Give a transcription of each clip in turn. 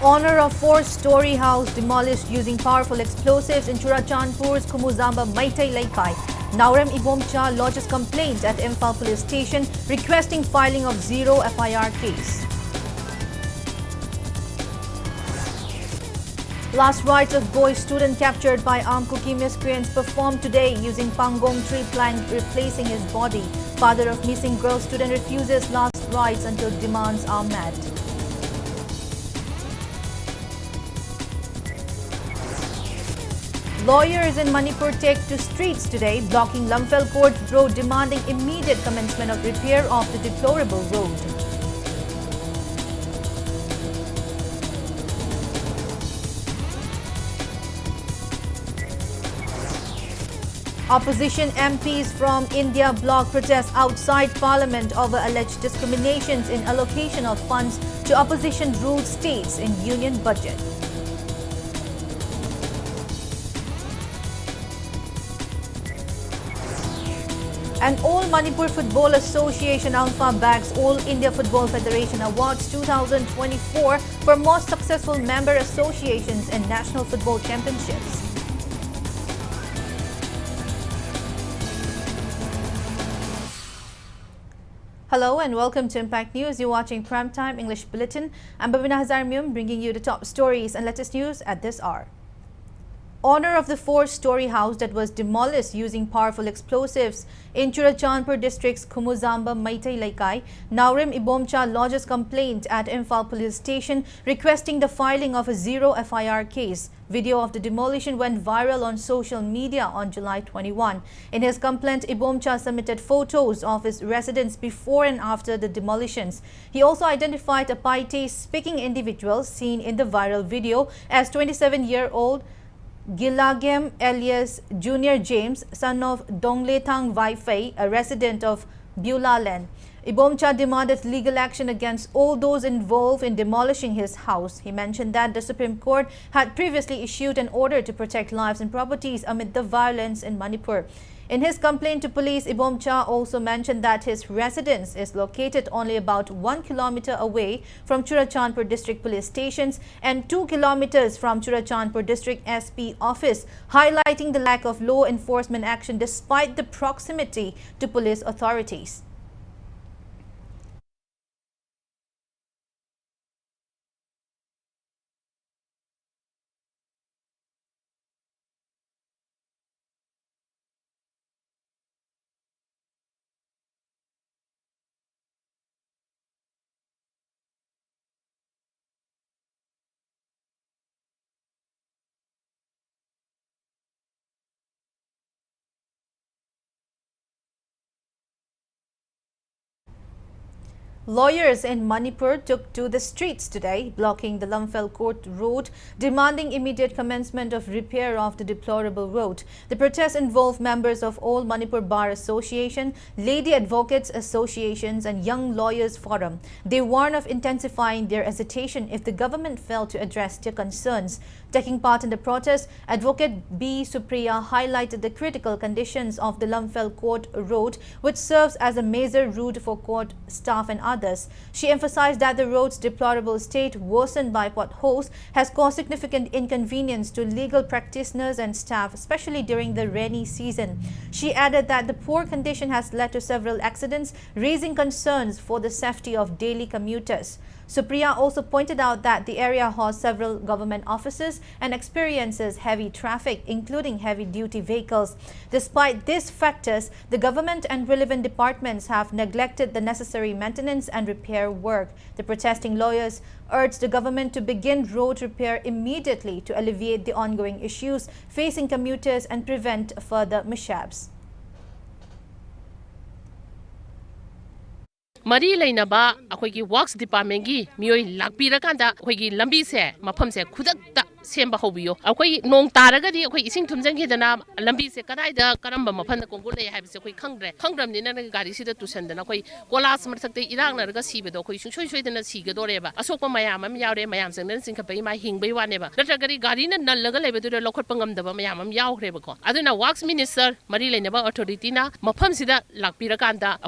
Honor of four-story house demolished using powerful explosives in Churachandpur's Kumuzamba Maitai Laikai. Naurem Ibomcha lodges complaint at Imphal police station requesting filing of zero FIR case. Last rites of boy student captured by armed Kuki miscreants performed today using Pangong tree plank replacing his body. Father of missing girl student refuses last rites until demands are met. Lawyers in Manipur take to streets today, blocking Lumphel Court Road, demanding immediate commencement of repair of the deplorable road. Opposition MPs from India bloc protest outside Parliament over alleged discriminations in allocation of funds to opposition-ruled states in union budget. And All Manipur Football Association Alpha bags All India Football Federation Awards 2024 for most successful member associations in national football championships. Hello and welcome to Impact News. You're watching Primetime English Bulletin. I'm BABINA HAJARIMAYUM bringing you the top stories and latest news at this hour. Honor of the four-story house that was demolished using powerful explosives in Churachandpur district's Kumuzamba Maitai Laikai, Naurem Ibomcha lodges complaint at Imphal police station requesting the filing of a zero FIR case. Video of the demolition went viral on social media on July 21. In his complaint, Ibomcha submitted photos of his residence before and after the demolitions. He also identified a Paite-speaking individual seen in the viral video as 27-year-old Gilagem alias Junior James, son of Dongletang Vaifei, a resident of Bulletin. Ibomcha demanded legal action against all those involved in demolishing his house. He mentioned that the Supreme Court had previously issued an order to protect lives and properties amid the violence in Manipur. In his complaint to police, Ibomcha also mentioned that his residence is located only about 1 kilometer away from Churachandpur district police stations and 2 kilometers from Churachandpur district SP office, highlighting the lack of law enforcement action despite the proximity to police authorities. Lawyers in Manipur took to the streets today, blocking the Lumphel Court Road, demanding immediate commencement of repair of the deplorable road. The protest involved members of All Manipur Bar Association, Lady Advocates Associations and Young Lawyers Forum. They warn of intensifying their agitation if the government failed to address their concerns. Taking part in the protest, Advocate B. Supriya highlighted the critical conditions of the Lumphel Court Road, which serves as a major route for court staff and others. She emphasized that the road's deplorable state, worsened by potholes, has caused significant inconvenience to legal practitioners and staff, especially during the rainy season. She added that the poor condition has led to several accidents, raising concerns for the safety of daily commuters. Supriya also pointed out that the area hosts several government offices and experiences heavy traffic, including heavy-duty vehicles. Despite these factors, the government and relevant departments have neglected the necessary maintenance and repair work. The protesting lawyers urged the government to begin road repair immediately to alleviate the ongoing issues facing commuters and prevent further mishaps. Mari Lainaba, Akwiki Works Department, Mui Lakpirakanda, Kwiki Lambise, Mapamse, Kudakta, Semba Hobio, Akwai Nong Taragadi, Akwai Sing Tumzangidana, Lambise, Kadai, Karamba, Mapanda Kongole, have a quick Congram, Nina Garisida to send an Akwai, Kolas Martate, Iran, Ragasido, Shoy than a Sigadoreva, Asoka Mayam, Yare, Mayams, and then Sinkapay, my Hingbe, whatever. Ratagari Garina, Nalaga, to the local Pangam, the Mayam, Yao Rebecca. I don't know, Works Minister, Marie Lainaba, Authoritina, Mapamsida, Lakpirakanda,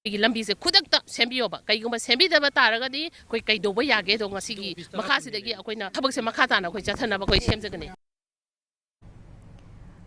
ꯂꯝꯕꯤꯁꯦ ꯈꯨꯗꯛꯇ ꯁꯦꯝꯕꯤꯌꯣꯕ ꯀꯩꯒꯨꯝꯕ ꯁꯦꯝꯕꯤꯗꯕ ꯇꯥꯔꯒꯗꯤ ꯑꯩꯈꯣꯏ ꯀꯩꯗꯧꯕ ꯌꯥꯒꯦꯗꯣ ꯉꯁꯤꯒꯤ ꯃꯈꯥꯁꯤꯗꯒꯤ ꯑꯩꯈꯣꯏꯅ ꯊꯕꯛꯁꯦ ꯃꯈꯥ ꯇꯥꯅ ꯑꯩꯈꯣꯏ ꯆꯠꯊꯅꯕ ꯑꯩꯈꯣꯏ ꯁꯦꯝꯖꯒꯅꯤ.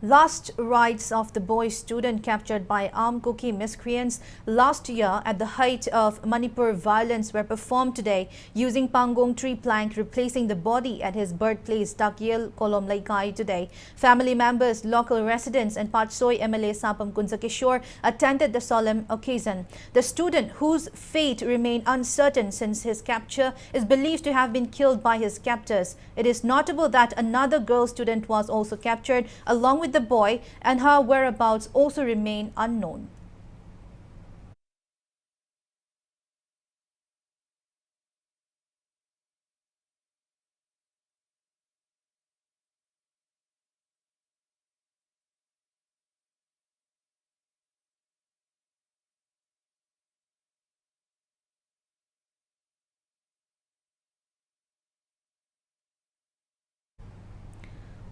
Last rites of the boy student captured by armed Kuki miscreants last year at the height of Manipur violence were performed today using Pangong tree plank, replacing the body at his birthplace Takyel Kolom Laikai today. Family members, local residents and Patsoi MLA Sapam Kunzakishore attended the solemn occasion. The student, whose fate remained uncertain since his capture, is believed to have been killed by his captors. It is notable that another girl student was also captured along with the boy, and her whereabouts also remain unknown.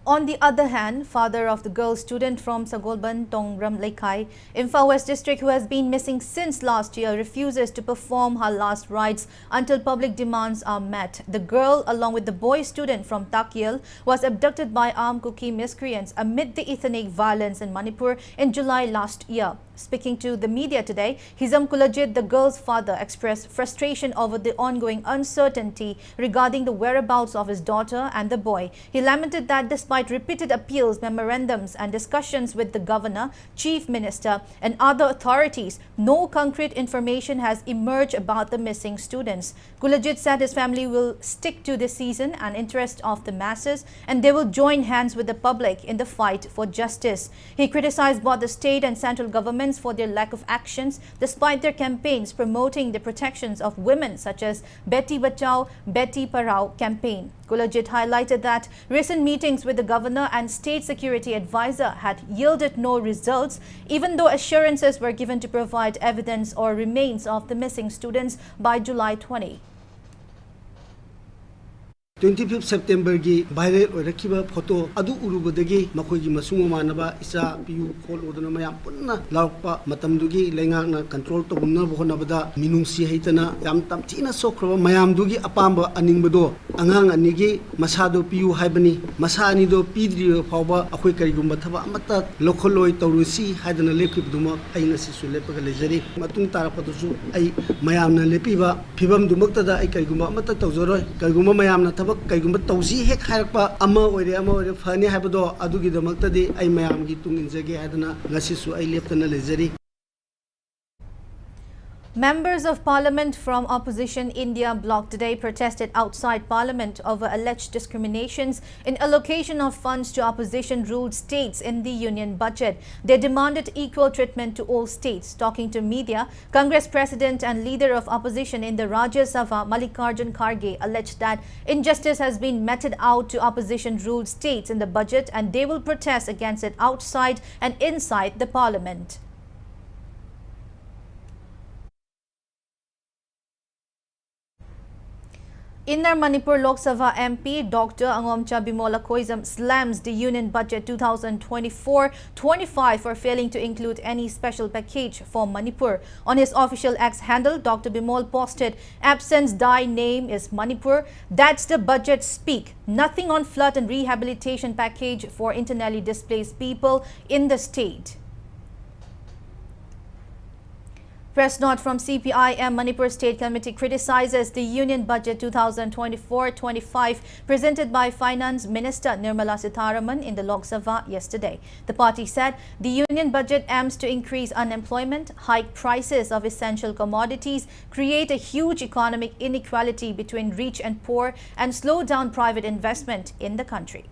On the other hand, father of the girl student from Sagolban, Tongram Laikai, Imphal West District, who has been missing since last year, refuses to perform her last rites until public demands are met. The girl, along with the boy student from Takyel, was abducted by armed Kuki miscreants amid the ethnic violence in Manipur in July last year. Speaking to the media today, Hizam Kulajit, the girl's father, expressed frustration over the ongoing uncertainty regarding the whereabouts of his daughter and the boy. He lamented that despite repeated appeals, memorandums and discussions with the governor, chief minister and other authorities, no concrete information has emerged about the missing students. Kulajit said his family will stick to the season and interest of the masses, and they will join hands with the public in the fight for justice. He criticized both the state and central governments for their lack of actions despite their campaigns promoting the protections of women, such as Beti Bachao, Beti Parao campaign. Kulajit highlighted that recent meetings with the governor and state security advisor had yielded no results, even though assurances were given to provide evidence or remains of the missing students by July 20. 25 September gi viral oirakiba photo adu urubadagi makoigi masung manaba isa piu khol odona mayam punna laukpa matamdugi lengakna control tobunna bohonabada minungsi haitana yam tamthina sokhraba mayam dugi apamba aningbado angang anigi masado piu haibani masa ani do pidri phawba akhoi karigumba thaba amata lokholoi tawrusi haidana lepkibduma aina sisu lepaga lejari matung tarapatusu ai mayamna lepiba phibam dumaktada ai karigumba amata tawjoroi karigumba mayamna Kaigumba tausi hek harakpa ama oire fani habado adugi damaktadi ai mayamgi tunginjage adana ngasisu ai leptana lejari. Members of Parliament from opposition India bloc today protested outside Parliament over alleged discriminations in allocation of funds to opposition-ruled states in the union budget. They demanded equal treatment to all states. Talking to media, Congress President and leader of opposition in the Rajya Sabha, Mallikarjun Kharge, alleged that injustice has been meted out to opposition-ruled states in the budget, and they will protest against it outside and inside the Parliament. Inner Manipur Lok Sabha MP Dr. Angomcha Bimola Koizam slams the Union Budget 2024-25 for failing to include any special package for Manipur. On his official X handle, Dr. Bimol posted, "Absence die name is Manipur. That's the budget speak. Nothing on flood and rehabilitation package for internally displaced people in the state." Press note from CPIM Manipur State Committee criticizes the Union Budget 2024-25 presented by Finance Minister Nirmala Sitharaman in the Lok Sabha yesterday. The party said the Union Budget aims to increase unemployment, hike prices of essential commodities, create a huge economic inequality between rich and poor, and slow down private investment in the country.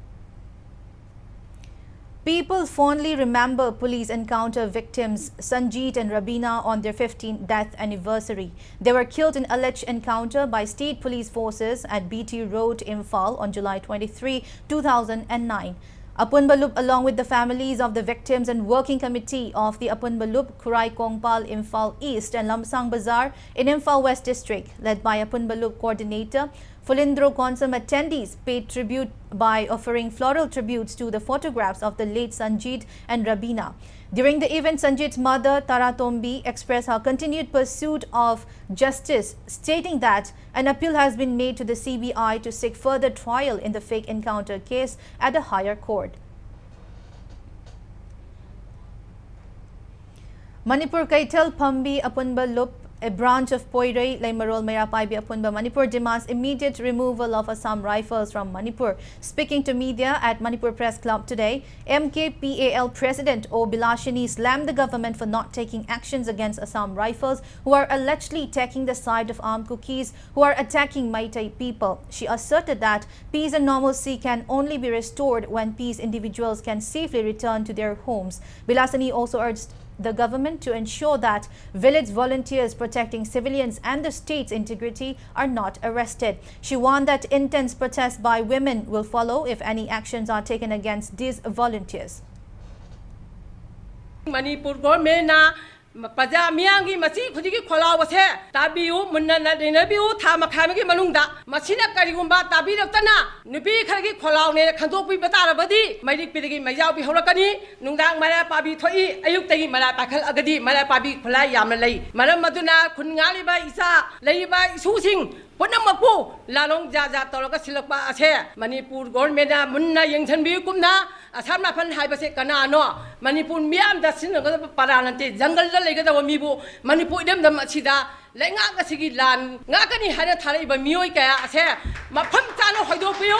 People fondly remember police encounter victims Sanjeet and Rabina on their 15th death anniversary. They were killed in alleged encounter by state police forces at BT Road, Imphal on July 23, 2009. Apunbalup, along with the families of the victims and working committee of the Apunbalup, Kurai Kongpal, Imphal East and Lamsang Bazar in Imphal West District, led by Apunbalup coordinator, Fulindro Konsam attendees paid tribute by offering floral tributes to the photographs of the late Sanjit and Rabina. During the event, Sanjit's mother, Tara Tombi, expressed her continued pursuit of justice, stating that an appeal has been made to the CBI to seek further trial in the fake encounter case at a higher court. Manipur Kaitel Pambi Apunba Lup, a branch of Poirei Laimarol Mayapaibi Apunba Manipur, demands immediate removal of Assam rifles from Manipur. Speaking to media at Manipur Press Club today, MKPAL President O Bilashini slammed the government for not taking actions against Assam rifles who are allegedly taking the side of armed cookies who are attacking Meitei people. She asserted that peace and normalcy can only be restored when peace individuals can safely return to their homes. Bilashini also urged the government to ensure that village volunteers protecting civilians and the state's integrity are not arrested. She warned that intense protests by women will follow if any actions are taken against these volunteers. Manipur government na Paja Miangi Masi Kudiki Kola was here, Tabiu, Munana Dinabu, Tamakami Malunda, Masina Karigumba, Tabi of Tana, Nubi Kagi Kola, Kantopi Batarabadi, Madi Pidigi, Mayabi Horakani, Nundang Mara Pabi Toi, Ayuki Marapakal Agadi, Marapabi Kola Yamalay, Madame Maduna, Kunaliba Isa, Laiba Susing, Ponamapu, Lalong Jaza Toroka Silapa Ase, Manipur government, Munna Yangtan Bikumna, Asama Pan Hybase Kanano, Manipur Miam, the Sin of Paranante, Jungle Legata Mibu, Manipur them the Machida, Lenga Sigi Lan, Nakani had a Taliba Muika Ase, Mapantano Hydopio.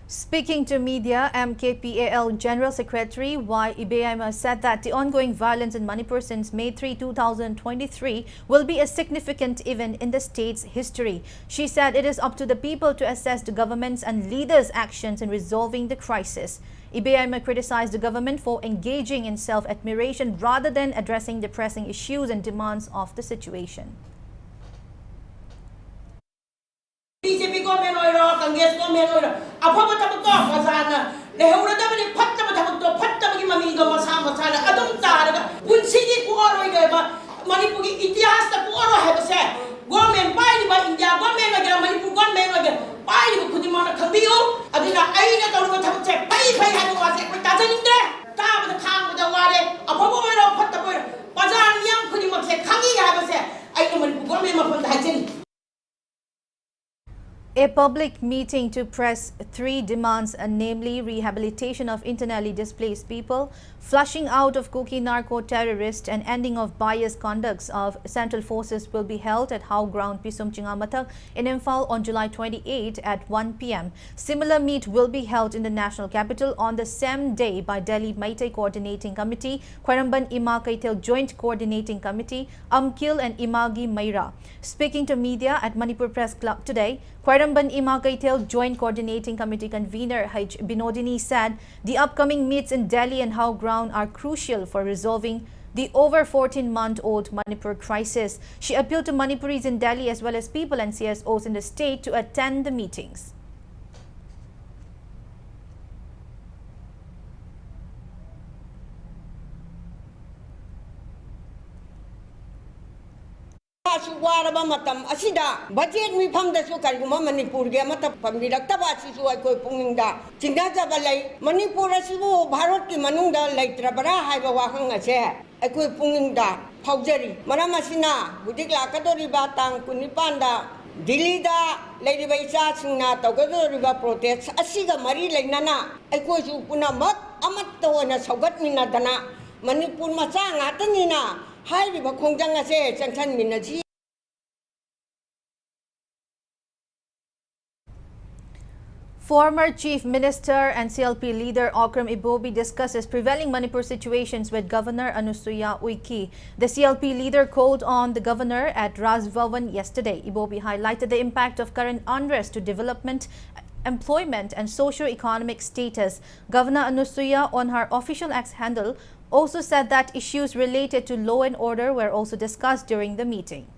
Speaking to media, MKPAL General Secretary Y. Ibeima said that the ongoing violence in Manipur since May 3, 2023 will be a significant event in the state's history. She said it is up to the people to assess the government's and leaders' actions in resolving the crisis. Ibeima criticized the government for engaging in self-admiration rather than addressing the pressing issues and demands of the situation. BJP government or Congress government or Apopatako, Mazana, they hold a double Patamako, Patamaki, Masana, Adam Tara, Punsidi Puoro, Manipuri, Itias, the Puoro have said, government by India, government again, Manipur government again, by Kudimana Kabio, Adina Aina, don't have to check, pay had to watch it, but doesn't in there, down with the calm with the water, Apopo, Patapo, Bazan, young Kudimak said, Kangi, I was said, I know Manipur government upon the Hajin. A public meeting to press three demands, namely rehabilitation of internally displaced people, flushing out of Kuki narco-terrorists and ending of biased conducts of central forces will be held at How Ground Pisum Chingamatak in Imphal on July 28 at 1 p.m. Similar meet will be held in the national capital on the same day by Delhi Meitei Coordinating Committee, Kwaramban Ima Kaitel Joint Coordinating Committee, Amkil and Imagi Maira. Speaking to media at Manipur Press Club today, Kwaramban Ima Kaitel Joint Coordinating Committee convener H. Binodini said the upcoming meets in Delhi and How Ground are crucial for resolving the over 14-month-old Manipur crisis. She appealed to Manipuris in Delhi as well as people and CSOs in the state to attend the meetings. Waraba matam asida budget mi pham da su kan guma Manipur ge mata pambilak ta ba si su ai koi pungingda chinga ja balai Manipur asibu Bharat ki manungda laitra bara haiba wa khang ase ai koi pungingda phaujari maram asina budik la ka dori ba tang kunipan da Delhi da lady ba isa singna to ga dori ba protest asiga mari lainana ai koi su puna mat amat to na saugat mina dana Manipur ma cha ngatani na hai ri ba khongjang ase changchan minaji. Former Chief Minister and CLP leader Okram Ibobi discusses prevailing Manipur situations with Governor Anusuya Uiki. The CLP leader called on the governor at Raj Bhavan yesterday. Ibobi highlighted the impact of current unrest to development, employment and socio-economic status. Governor Anusuya, on her official X handle, also said that issues related to law and order were also discussed during the meeting.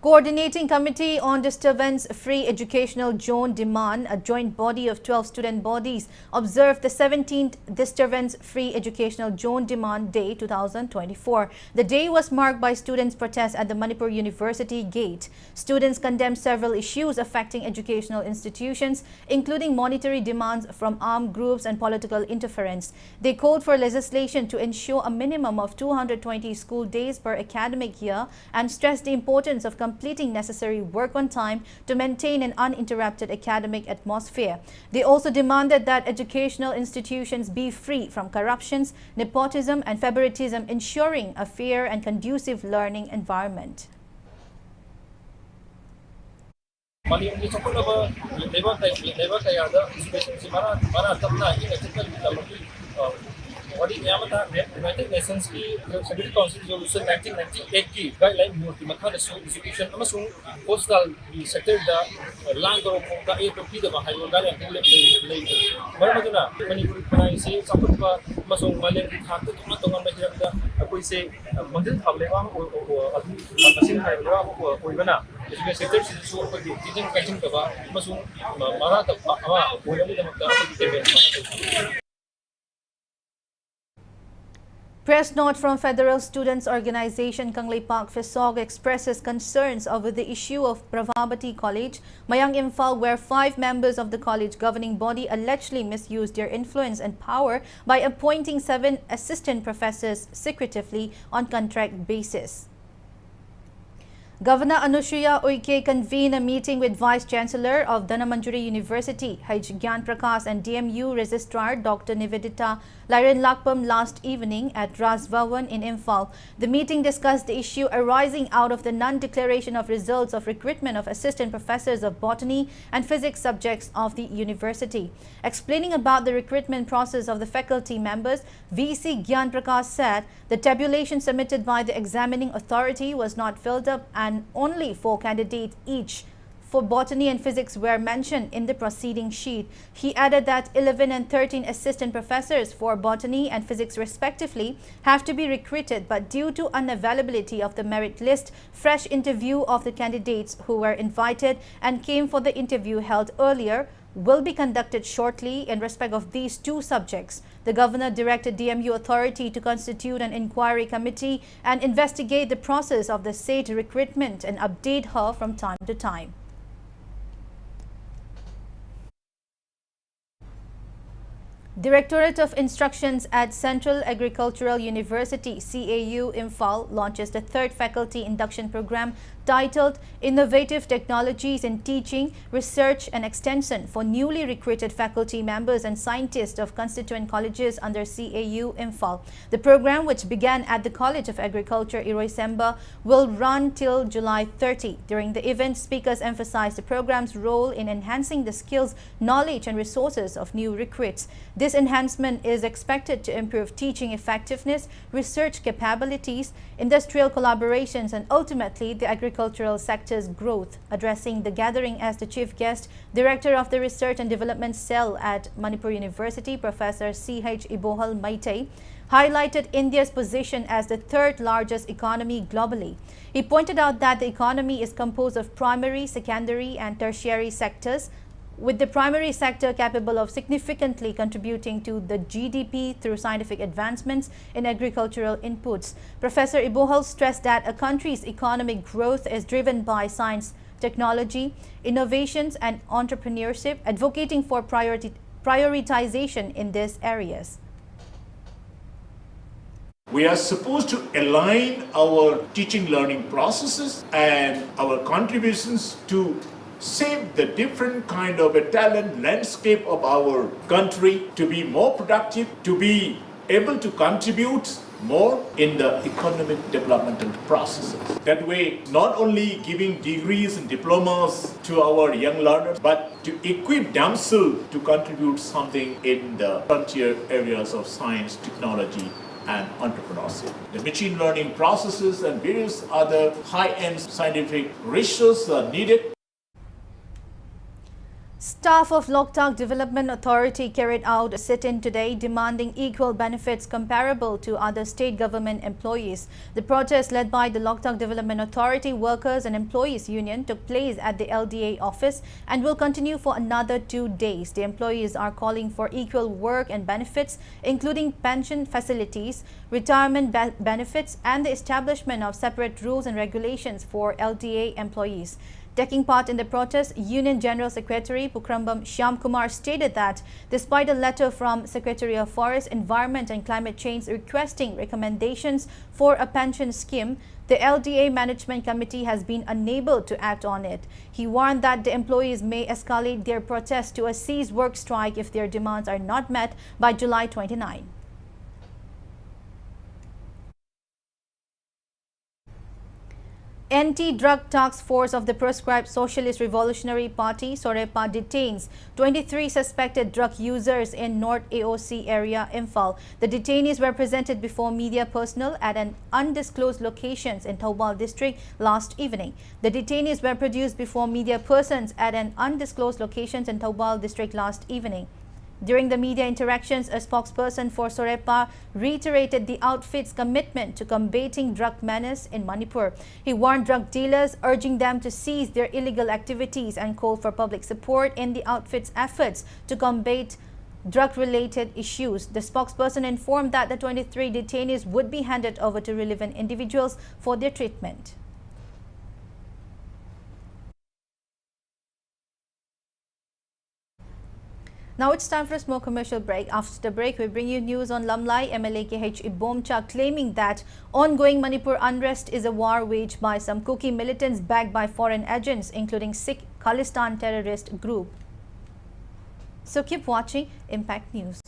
Coordinating Committee on Disturbance-Free Educational Zone Demand, a joint body of 12 student bodies, observed the 17th Disturbance-Free Educational Zone Demand Day 2024. The day was marked by students' protests at the Manipur University Gate. Students condemned several issues affecting educational institutions, including monetary demands from armed groups and political interference. They called for legislation to ensure a minimum of 220 school days per academic year and stressed the importance of completing necessary work on time to maintain an uninterrupted academic atmosphere. They also demanded that educational institutions be free from corruptions, nepotism and favoritism, ensuring a fair and conducive learning environment. United Nations की Security Council Resolution 1998 की guideline की मखान से education अमसुंग postal sector दा land और का एक टोपी दा बाहर वो गाने के ले मर मजना मणिपुर बनाई से सपोर्ट का अमसुंग माले की खाते तो हम में हिरम दा कोई से मंदिर थावले वाम अभी मशीन थावले वाम कोई बना इसमें sector से जो कोई teaching catching का बा अमसुंग मारा तब आवा वो लोग दा मतलब Press note from Federal Students Organization Kanglei Park Fesog expresses concerns over the issue of Pravabati College, Mayang Imphal, where 5 members of the college governing body allegedly misused their influence and power by appointing 7 assistant professors secretively on contract basis. Governor Anushriya Uike convened a meeting with Vice Chancellor of Dhanamandjuri University, H. Gyan Prakash, and DMU Registrar Dr. Nivedita Lairen Lakpam last evening at Ras Bhawan in Imphal. The meeting discussed the issue arising out of the non-declaration of results of recruitment of assistant professors of botany and physics subjects of the university. Explaining about the recruitment process of the faculty members, VC Gyan Prakash said the tabulation submitted by the examining authority was not filled up and only 4 candidates each for botany and physics were mentioned in the proceeding sheet. He added that 11 and 13 assistant professors for botany and physics respectively have to be recruited, but due to unavailability of the merit list, fresh interview of the candidates who were invited and came for the interview held earlier will be conducted shortly in respect of these 2 subjects. The governor directed DMU authority to constitute an inquiry committee and investigate the process of the said recruitment and update her from time to time. Directorate of Instructions at Central Agricultural University, CAU Imphal, launches the 3rd faculty induction program titled Innovative Technologies in Teaching, Research and Extension for newly recruited faculty members and scientists of constituent colleges under CAU Imphal. The program, which began at the College of Agriculture, Iroisemba, will run till July 30. During the event, speakers emphasized the program's role in enhancing the skills, knowledge and resources of new recruits. This enhancement is expected to improve teaching effectiveness, research capabilities, industrial collaborations and ultimately the agricultural sector's growth. Addressing the gathering as the chief guest, Director of the Research and Development Cell at Manipur University, Professor C.H. Ibohal Maitei, highlighted India's position as the 3rd largest economy globally. He pointed out that the economy is composed of primary, secondary and tertiary sectors, with the primary sector capable of significantly contributing to the GDP through scientific advancements in agricultural inputs. Professor Ibohal stressed that a country's economic growth is driven by science, technology, innovations and entrepreneurship, advocating for prioritization in these areas. We are supposed to align our teaching learning processes and our contributions to shape the different kind of a talent landscape of our country to be more productive, to be able to contribute more in the economic developmental processes. That way, not only giving degrees and diplomas to our young learners, but to equip themselves to contribute something in the frontier areas of science, technology, and entrepreneurship. The machine learning processes and various other high-end scientific research are needed. Staff of Loktak Development Authority carried out a sit-in today demanding equal benefits comparable to other state government employees. The protest led by the Loktak Development Authority Workers and Employees Union took place at the LDA office and will continue for another 2 days. The employees are calling for equal work and benefits, including pension facilities, retirement benefits, and the establishment of separate rules and regulations for LDA employees. Taking part in the protest, Union General Secretary Pukrambam Shyamkumar stated that despite a letter from Secretary of Forest, Environment and Climate Change requesting recommendations for a pension scheme, the LDA Management Committee has been unable to act on it. He warned that the employees may escalate their protest to a cease work strike if their demands are not met by July 29. Anti-Drug Task Force of the Proscribed Socialist Revolutionary Party, Sorepa, detains 23 suspected drug users in North AOC area, Imphal. The detainees were presented before media personnel at an undisclosed locations in Thoubal district last evening. The detainees were produced before media persons at an undisclosed locations in Thoubal district last evening. During the media interactions, a spokesperson for Sorepa reiterated the outfit's commitment to combating drug menace in Manipur. He warned drug dealers, urging them to cease their illegal activities and called for public support in the outfit's efforts to combat drug-related issues. The spokesperson informed that the 23 detainees would be handed over to relevant individuals for their treatment. Now it's time for a small commercial break. After the break, we bring you news on Lamlai MLA KH Ibomcha claiming that ongoing Manipur unrest is a war waged by some Kuki militants backed by foreign agents, including Sikh Khalistan terrorist group. So keep watching Impact News.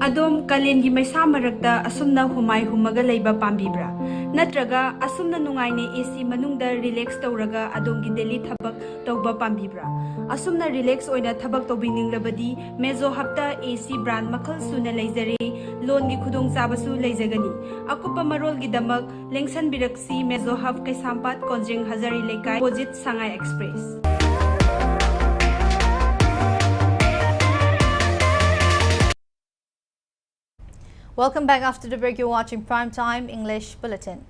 Adom kalengi maisa maragda asumna humai humaga leiba pambibra natraga asumna nungaine AC manungda relax tawraga adongi daily thabak tawba pambibra asumna relax oina thabak tawbinninglabadi mezo hapta AC brand makhal suna leizare loan gi khudong chabasu leizagani akupa marol gi damak lengsan biraksi mezo hab kai sampat konjeng hazari lekai opposite Sangai Express. Welcome back. After the break, you're watching Primetime English Bulletin.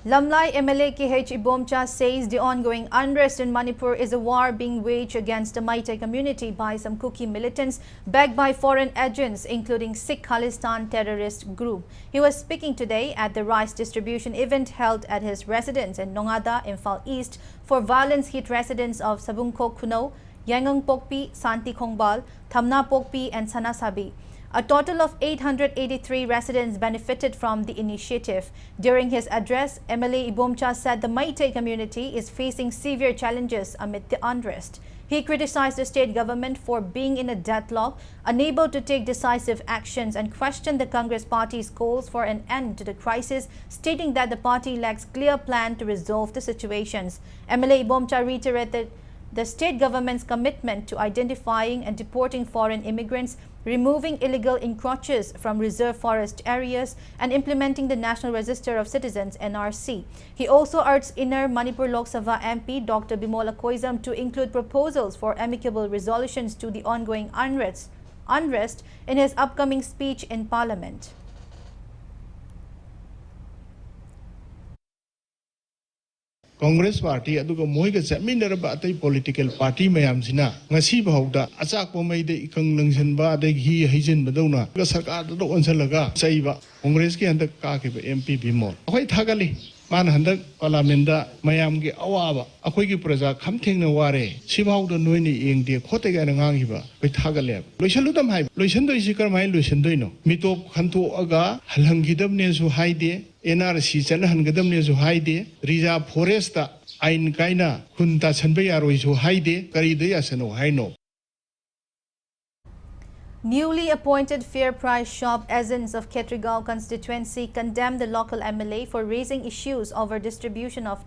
Lamlai MLA KH Ibomcha says the ongoing unrest in Manipur is a war being waged against the Meitei community by some Kuki militants backed by foreign agents, including Sikh Khalistan terrorist group. He was speaking today at the rice distribution event held at his residence in Nongada, Imphal East, for violence-hit residents of Sabungkok Kuno, Yangang Pokpi, Santi Khongbal, Thamna Pokpi and Sanasabi. A total of 883 residents benefited from the initiative. During his address, MLA Ibomcha said the Meitei community is facing severe challenges amid the unrest. He criticized the state government for being in a deadlock, unable to take decisive actions, and questioned the Congress party's calls for an end to the crisis, stating that the party lacks clear plan to resolve the situations. MLA Ibomcha reiterated the state government's commitment to identifying and deporting foreign immigrants, removing illegal encroaches from reserve forest areas, and implementing the National Register of Citizens (NRC). He also urged Inner Manipur Lok Sabha MP Dr. Bimola Koizam to include proposals for amicable resolutions to the ongoing unrest in his upcoming speech in Parliament. Congress Party aduga moiga chaminaraba atai political party mayam sina ngasi bahauda achak pomai de ikang langsanba de hi hijin badona ga sarkar do onsalaga chaiba Congress ki handak ka ke MP Bimol akhoi thagali man handak parliament da mayam gi awaba akhoi gi praja khamtheng na ware sibauda noini engde khote ga ngang hiba koi thagale loisalu dam hai loisan doi sikar mai loisan doi no mitop khanto aga halhangidam ne su haide NRC chana hangadam ne su haide Reserve Forest ta ain kaina khunta chanbe yaroi su haide kari de yasano haino. Newly appointed Fair Price Shop agents of Ketrigao constituency condemned the local MLA for raising issues over distribution of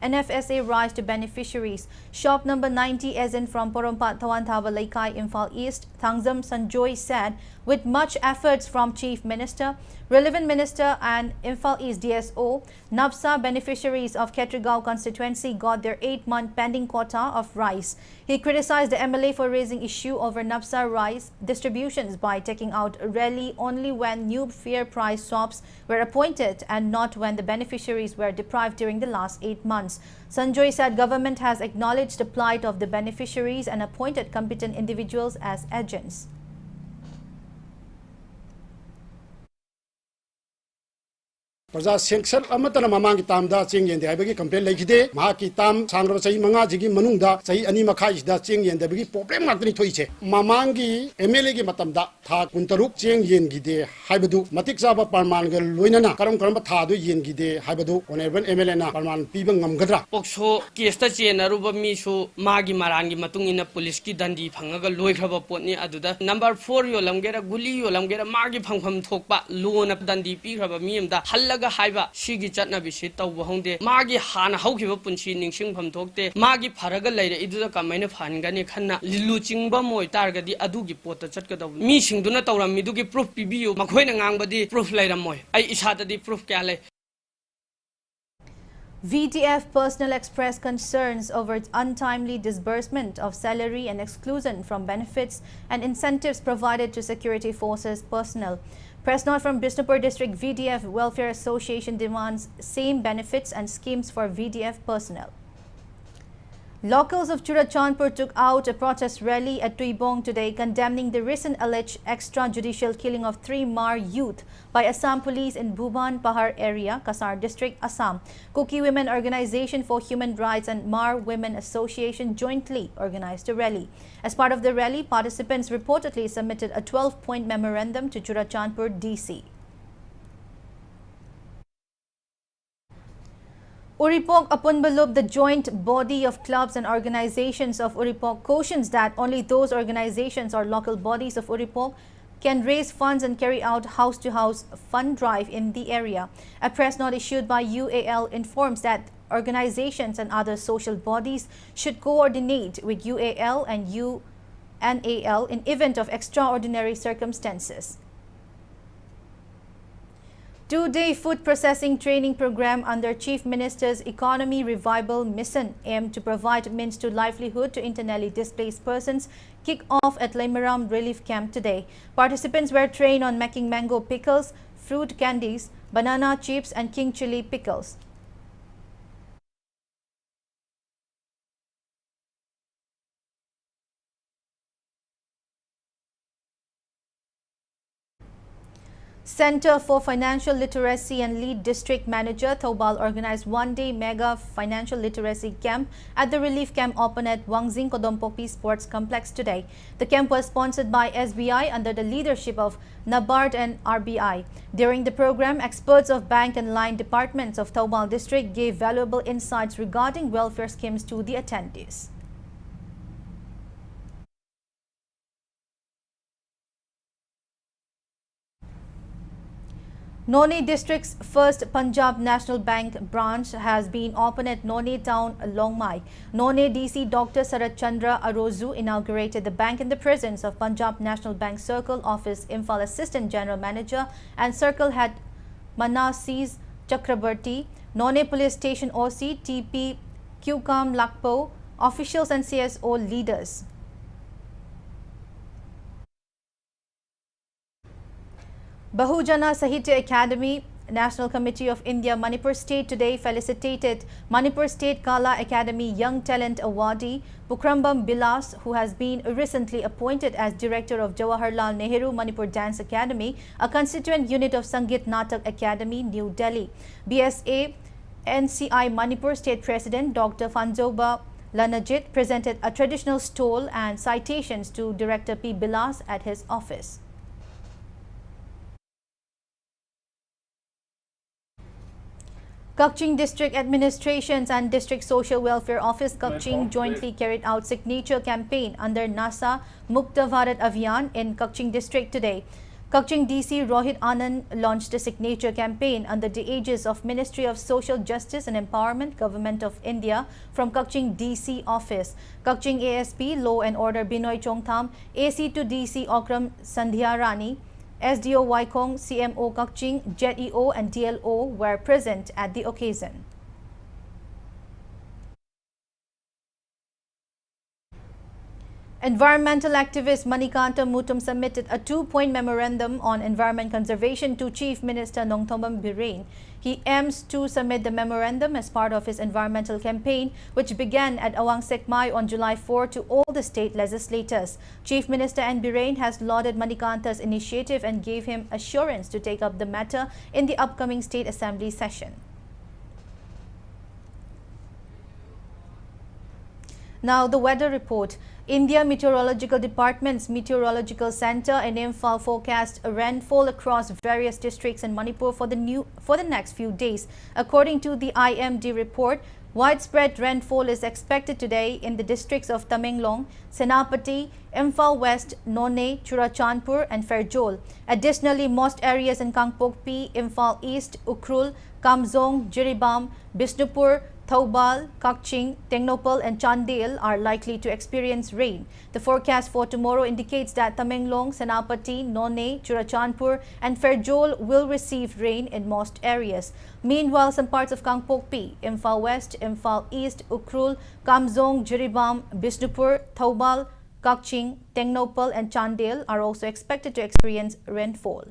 NFSA rice to beneficiaries. Shop number 90 agent from Porompat Thawanthawa Laikai, Imphal East, Thangzam Sanjoy said With much efforts from Chief Minister, Relevant Minister and Imphal East DSO, NABSA beneficiaries of Ketrigao constituency got their 8-month pending quota of rice. He criticized the MLA for raising issue over NABSA rice distributions by taking out a rally only when new fair price swaps were appointed and not when the beneficiaries were deprived during the last 8 months. Sanjoy said government has acknowledged the plight of the beneficiaries and appointed competent individuals as agents. प्रजा sanction अमतन ममांगी तामदा चिंग येंदे हाइबगी complain लेखिदे महाकी ताम सांग्रब सही मंगा जिगी मनुंगदा सही अनि मखाइसदा चिंग येंदबगी problem मातनी थोइछे ममांगी MLA गी मतमदा था कुंतरुक चिंग येंगिदे हाइबदु मतिक जाबा परमान ग लोइनना करम करम था दु येंगिदे हाइबदु ऑनरेबल एमएलए ना परमान पीबं ngमगदरा पोक्सो केसता चेनरुब मीसु मागी मारांगी मतुंगिना पुलिस की दंडी फंगगा लोइखरब पोटनी अदुदा नंबर 4 योलमगेरा गुली योलमगेरा मागी फंगफम थोकपा लोन दंडी पीखरब मीमदा हल्ल हाइबा सिगी चटनाबिसि तौब होंदे मागी हाना हौखिबा पुंसी निंगसिंगफम थोकते मागी फरग लैरे इदुदा कमाइना फानगनी खन्ना लिलु चिंगबा मोय तारगदी अदुगी पोत चटकदब मी सिंगदुना तौरमिदुगी प्रूफ पिबियु मखोइना ngangbadi proof लैरमोय आई इसाददी proof क्या लै VDF personnel expressed concerns over its untimely disbursement of salary and exclusion from benefits and incentives provided to security forces personnel. Press note from Bishnupur District VDF Welfare Association demands same benefits and schemes for VDF personnel. Locals of Churachandpur took out a protest rally at Tuibong today condemning the recent alleged extrajudicial killing of 3 Mar youth by Assam police in Bhuban Pahar area, Kasar District, Assam. Kuki Women Organization for Human Rights and Mar Women Association jointly organized a rally. As part of the rally, participants reportedly submitted a 12-point memorandum to Churachandpur DC. Uripok Apunbalub, the joint body of clubs and organizations of Uripok, cautions that only those organizations or local bodies of Uripok can raise funds and carry out house-to-house fund drive in the area. A press note issued by UAL informs that organizations and other social bodies should coordinate with UAL and UNAL in event of extraordinary circumstances. 2-day food processing training program under Chief Minister's Economy Revival Mission aimed to provide means to livelihood to internally displaced persons kicked off at Lemaram Relief Camp today. Participants were trained on making mango pickles, fruit candies, banana chips and king chili pickles. Center for Financial Literacy and Lead District Manager Thoubal organized one-day mega financial literacy camp at the relief camp open at Wangzing Kodompopi Sports Complex today. The camp was sponsored by SBI under the leadership of NABARD and RBI. During the program, experts of bank and line departments of Thoubal district gave valuable insights regarding welfare schemes to the attendees. Noni District's first Punjab National Bank branch has been opened at Noni Town, Longmai. Noni DC Dr. Sarat Chandra Arozu inaugurated the bank in the presence of Punjab National Bank Circle Office Imphal Assistant General Manager and Circle Head Manasis Chakrabarti, Noni Police Station OC, TP Qkam Lakpo, officials and CSO leaders. Bahujana Sahitya Academy, National Committee of India, Manipur State today felicitated Manipur State Kala Academy Young Talent Awardee Pukrambam Bilas, who has been recently appointed as Director of Jawaharlal Nehru Manipur Dance Academy, a constituent unit of Sangeet Natak Academy, New Delhi. BSA NCI Manipur State President Dr. Fanjoba Lanajit presented a traditional stole and citations to Director P. Bilas at his office. Kukching District Administrations and District Social Welfare Office Kukching jointly carried out signature campaign under NASA Mukta Bharat Abhiyan in Kukching District today. Kaching DC Rohit Anand launched a signature campaign under the aegis of Ministry of Social Justice and Empowerment, Government of India from Kaching DC office. Kaching ASP Law and Order Binoy Chongtham, AC2 DC Okram Sandhya Rani, SDO Waikong, CMO Kaching, JEO and DLO were present at the occasion. Environmental activist Manikanta Mutum submitted a 2-point memorandum on environment conservation to Chief Minister Nongthombam Birren. He aims to submit the memorandum as part of his environmental campaign, which began at Awang Sekmai on July 4 to all the state legislators. Chief Minister N. Birren has lauded Manikanta's initiative and gave him assurance to take up the matter in the upcoming State Assembly session. Now the weather report. India Meteorological Department's Meteorological Center in Imphal forecast rainfall across various districts in Manipur for the next few days. According to the IMD report, widespread rainfall is expected today in the districts of Tamenglong, Senapati, Imphal West, Nonne, Churachandpur and Ferjol. Additionally, most areas in Kangpokpi, Imphal East, Ukhrul, Kamzong, Jiribam, Bishnupur, Thoubal, Kaching, Tengnopal and Chandel are likely to experience rain. The forecast for tomorrow indicates that Tamenglong, Senapati, Nonne, Churachandpur and Ferjol will receive rain in most areas. Meanwhile, some parts of Kangpokpi, Imphal West, Imphal East, Ukhrul, Kamzong, Jiribam, Bishnupur, Thoubal, Kaching, Tengnopal and Chandel are also expected to experience rainfall.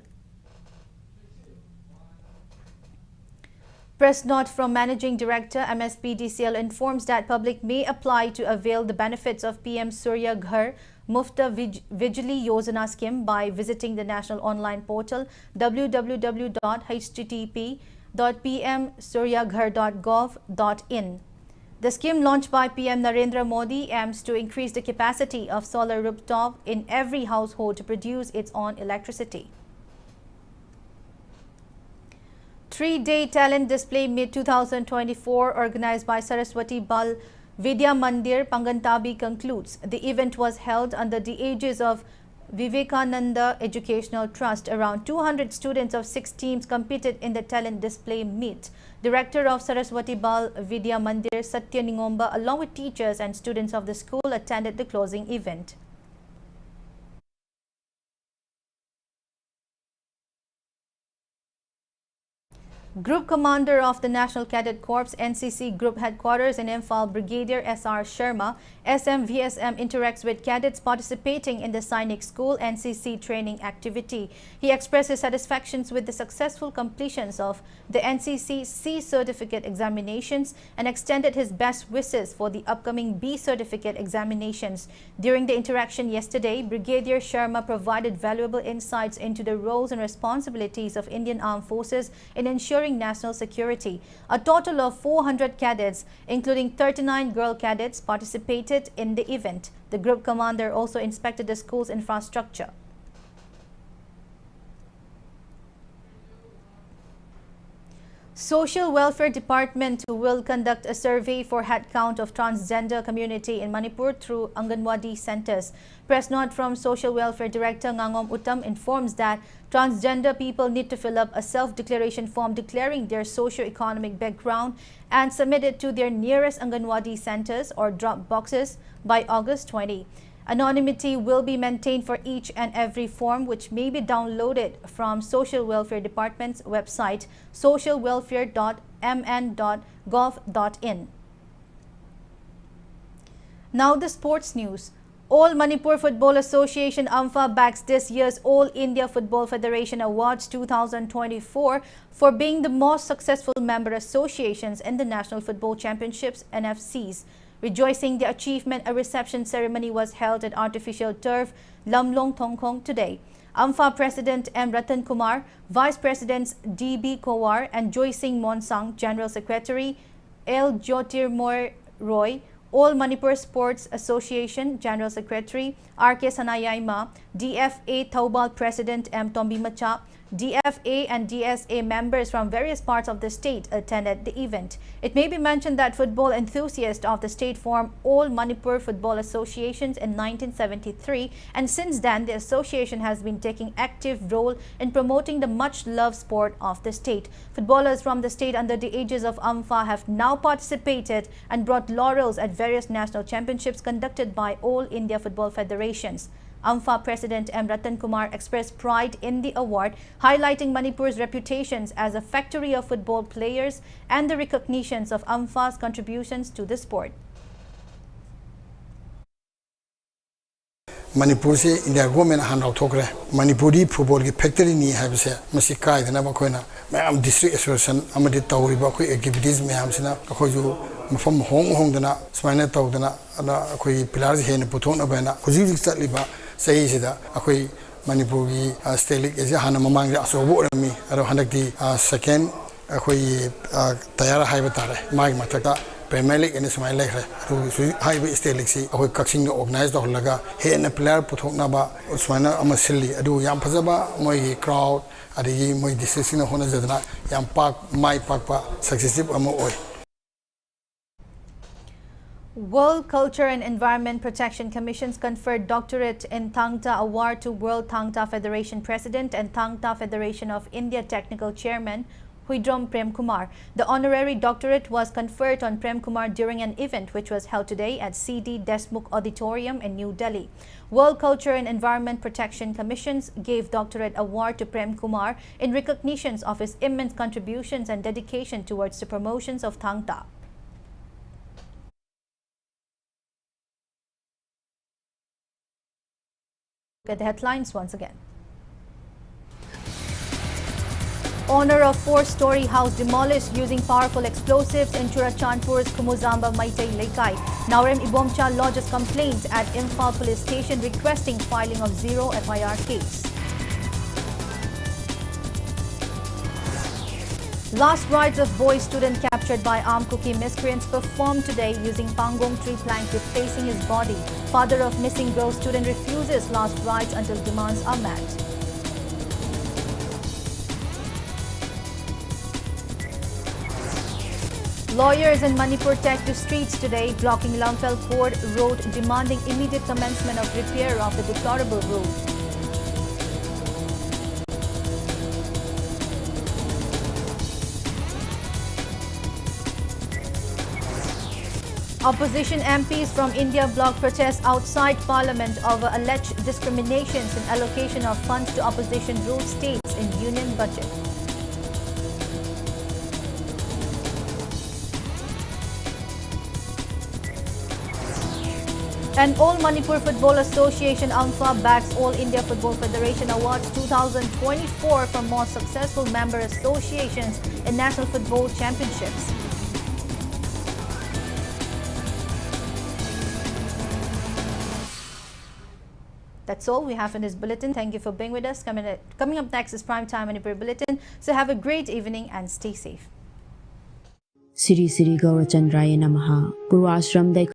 Press note from Managing Director MSPDCL informs that public may apply to avail the benefits of PM Surya Ghar Mufta Bijli Yojana scheme by visiting the national online portal www.http://pmsuryaghar.gov.in. The scheme launched by PM Narendra Modi aims to increase the capacity of solar rooftop in every household to produce its own electricity. 3-day talent display meet 2024 organized by Saraswati Bal Vidya Mandir Pangantabi concludes. The event was held under the aegis of Vivekananda Educational Trust. Around 200 students of 6 teams competed in the talent display meet. Director of Saraswati Bal Vidya Mandir Satya Ningomba along with teachers and students of the school attended the closing event. Group Commander of the National Cadet Corps NCC Group Headquarters in Imphal, Brigadier S.R. Sharma, SMVSM interacts with cadets participating in the Sainik School NCC training activity. He expressed his satisfactions with the successful completions of the NCC C certificate examinations and extended his best wishes for the upcoming B certificate examinations. During the interaction yesterday, Brigadier Sharma provided valuable insights into the roles and responsibilities of Indian Armed Forces in ensuring national security. A total of 400 cadets, including 39 girl cadets, participated in the event. The group commander also inspected the school's infrastructure. Social Welfare Department will conduct a survey for head count of transgender community in Manipur through Anganwadi centers. Press note from Social Welfare Director Ngangom Uttam informs that transgender people need to fill up a self-declaration form declaring their socio-economic background and submit it to their nearest Anganwadi centers or drop boxes by August 20. Anonymity will be maintained for each and every form, which may be downloaded from Social Welfare Department's website socialwelfare.mn.gov.in. Now the sports news. All Manipur Football Association AMFA backs this year's All India Football Federation Awards 2024 for being the most successful member associations in the National Football Championships NFCs. Rejoicing the achievement, a reception ceremony was held at artificial turf Lamlong Thongkong today. AMFA President M. Ratan Kumar, Vice Presidents D.B. Kowar and Joy Singh Monsang, General Secretary L. Jyotirmoy Roy, All Manipur Sports Association General Secretary R.K. Sanayaima, DFA Thoubal President M. Tombi Macha, DFA and DSA members from various parts of the state attended the event. It may be mentioned that football enthusiasts of the state formed all Manipur Football Associations in 1973, and since then the association has been taking active role in promoting the much-loved sport of the state. Footballers from the state under the aegis of AMFA have now participated and brought laurels at various national championships conducted by all India football federations. AMFA President M. Ratan Kumar expressed pride in the award, highlighting Manipur's reputations as a factory of football players and the recognitions of AMFA's contributions to the sport. Manipur se India government han raw thokre Manipuri football ki factory ni ha bse masi kai dana ba khoina mayam district association amadi tawri ba khoi activities mayam sina khoi ju mafam hong dana smaina taw dana ana khoi pillars hen puthon abana khuji chatliba sahi sida akhoi Manipur ki state league is hana mamang ja so bo rami aro hanakti second akhoi tayar haiba tare mai mathaka Premier League and Ismail Lekre, who highway state league, who Kaxing organized the Holaga, he and a player put Naba, Usmana Amasili, Adu Yam Pazaba, Moi crowd, Adi Moi decision of Honazana, Yam Park, my Papa, successive Amoy. World Culture and Environment Protection Commissions conferred Doctorate in Thangta Award to World Thangta Federation President and Thangta Federation of India Technical Chairman Huidrom Prem Kumar. The honorary doctorate was conferred on Prem Kumar during an event which was held today at CD Desmukh Auditorium in New Delhi. World Culture and Environment Protection Commissions gave doctorate award to Prem Kumar in recognition of his immense contributions and dedication towards the promotions of Thangta. Look at the headlines once again. Owner of four-story house demolished using powerful explosives in Churachandpur's Kumuzamba Maitai Lekai. Naurem Ibomcha lodges complaints at Imphal Police Station requesting filing of zero FIR case. Last rites of boy student captured by armed cookie miscreants performed today using pangong tree plank replacing his body. Father of missing girl student refuses last rites until demands are met. Lawyers in Manipur take to streets today, blocking Lamphel Ford Road, demanding immediate commencement of repair of the deplorable road. Opposition MPs from India bloc protest outside Parliament over alleged discriminations in allocation of funds to opposition-ruled states in union budget. And All Manipur Football Association AMFA backs All India Football Federation Awards 2024 for most successful member associations in National Football Championships. That's all we have in this bulletin. Thank you for being with us. Coming up next is Primetime Manipur Bulletin. So have a great evening and stay safe. Siri Siri Gaurachandraya Namaha Purvashram